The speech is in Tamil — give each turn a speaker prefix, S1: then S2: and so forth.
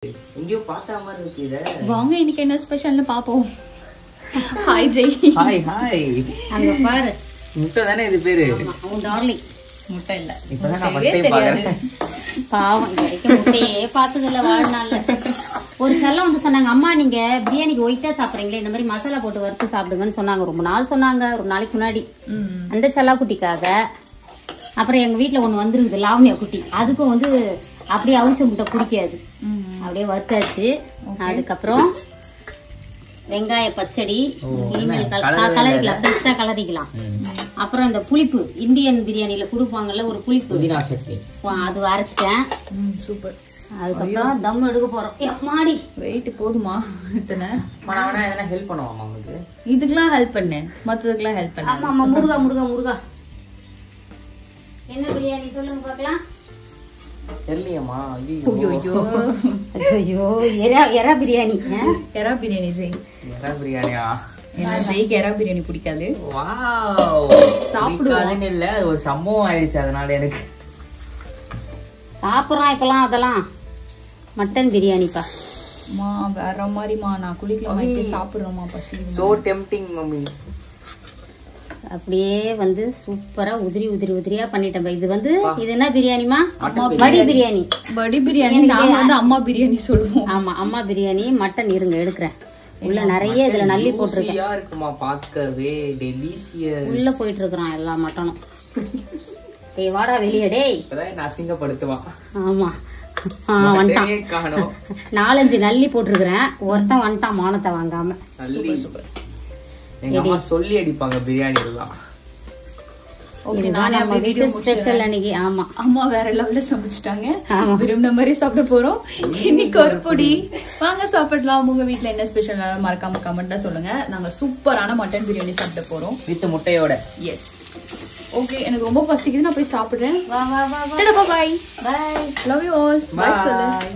S1: எங்கயோ பார்த்த மாதிரி இருக்கு இத.
S2: வாங்க இன்னைக்கு என்ன ஸ்பெஷல்னு பாப்போம். ஹாய் ஜெய்.
S1: Hi hi.
S3: அங்க பாரு.
S1: முட்டை தானே இது பேரு?
S3: அவன் டார்லிங்.
S2: முட்டை இல்ல.
S1: இப்பதான் நான் ஃபர்ஸ்ட் டைம் பாக்குறேன்.
S3: பாவம் இது வரைக்கும் முட்டையே பார்த்தது இல்ல வாழ்நாள்ல. ஒரு செல்லம் வந்து சொன்னாங்க, அம்மா நீங்க பிரியாணிக்கு ஒயிட்டா சாப்பிடுறீங்களே, இந்த மாதிரி மசாலா போட்டு வறுத்து சாப்பிடுங்கன்னு சொன்னாங்க. ரொம்ப நாள் சொன்னாங்க, ஒரு நாளைக்கு முன்னாடி. அந்த செல்லா குட்டிக்காக அப்புறம் எங்க வீட்டுல ஒண்ணு வந்துருக்குது லாவண்யா குட்டி, அதுக்கும் வந்து அப்படியே அவிச்ச முட்டை பிடிக்காது, அப்படியே வறுத்தாச்சு. அதுக்கப்புறம் வெங்காய பச்சடி இனிமேல் கலரிக்கலாம், பெஸ்டா கலரிக்கலாம். அப்புறம் இந்த புளிப்பு இந்தியன் பிரியாணில கொடுப்பாங்கல்ல ஒரு புளிப்பு,
S1: புதினா சட்னி,
S3: அது அரைச்சிட்டேன்.
S2: சூப்பர்.
S3: அதுக்கப்புறம் தம் எடுக்க போறோம். மாடி
S2: வெயிட் போதுமா இத்தனை?
S1: நான் எதனா ஹெல்ப் பண்ணுவாமா உங்களுக்கு?
S2: இதுக்கெல்லாம் ஹெல்ப் பண்ணு, மத்ததுக்கெல்லாம் ஹெல்ப் பண்ணு.
S3: ஆமா ஆமா. முருகா முருகா முருகா. என்ன பிரியாணி சொல்லுங்க பாக்கலாம்.
S1: தெரியலையம்மா.
S3: ஐயோ எறா பிரியாணி.
S2: எறா பிரியாணி ஜெய்.
S1: எறா பிரியாணியா?
S2: என்ன ஜெய்க்கு எறா பிரியாணி பிடிக்காது.
S1: வாவ், சாப்பிடுவாங்க இல்ல, அது ஒரு சம்பவம் ஆயிடுச்சு, அதனால எனக்கு
S3: சாப்பிடுறான் இப்பெல்லாம். அதெல்லாம் மட்டன் பிரியாணிப்பா.
S2: மா வேற மாதிரிமா, நான் குளிக்கலாமா இப்ப சாப்பிடுறோமா பசி.
S1: So tempting mummy.
S3: அப்படியே வந்து சூப்பரா உதிரி உதிரி உதிரியா பண்ணிட்டேன். இது வந்து இது என்ன பிரியாணிமா? வடி பிரியாணி.
S2: வடி பிரியாணி. நாங்க வந்து அம்மா பிரியாணி சொல்லுவோம்.
S3: ஆமா அம்மா பிரியாணி. மட்டன் இருங்க எடுக்கிறேன். உள்ள நிறைய இதுல நல்லி போட்டிருக்கேன்.
S1: இருக்குமா பார்க்கவே, டெலிஷியஸ்.
S3: உள்ள போயிட்டு இருக்கிறான் எல்லா மட்டனும். டேய் வாடா வெளியே டேய்.
S1: இப்பதான் அசிங்கப்படுத்துவான்.
S3: ஆமா வந்துட்டான். 4-5 நல்லி போட்டிருக்கிறேன். ஒருத்தன் வந்துட்டான் மானத்தை வாங்காம.
S1: எங்க அம்மா சொல்லி அடிப்பாங்க பிரியாணி எல்லாம்.
S3: நம்ம வீட்டு ஸ்பெஷல் அன்னைக்கு. ஆமா
S2: அம்மா வேற லெவல்ல சமைச்சிட்டாங்க. விரும்பின மாதிரி சாப்பிட போறோம் இன்னைக்கு. ஒரு பொடி வாங்க சாப்பிடலாம். உங்க வீட்டுல என்ன ஸ்பெஷல் மறக்காம கமெண்ட்ல சொல்லுங்க. நாங்க சூப்பரான மட்டன் பிரியாணி சாப்பிட போறோம்
S1: வித் முட்டையோட.
S2: Yes okay. எனக்கு ரொம்ப பசிக்குது, நான் போய் சாப்பிடுறேன்.
S3: வா வா வா.
S2: Bye bye.
S3: Bye.
S2: Love you all.
S1: Bye.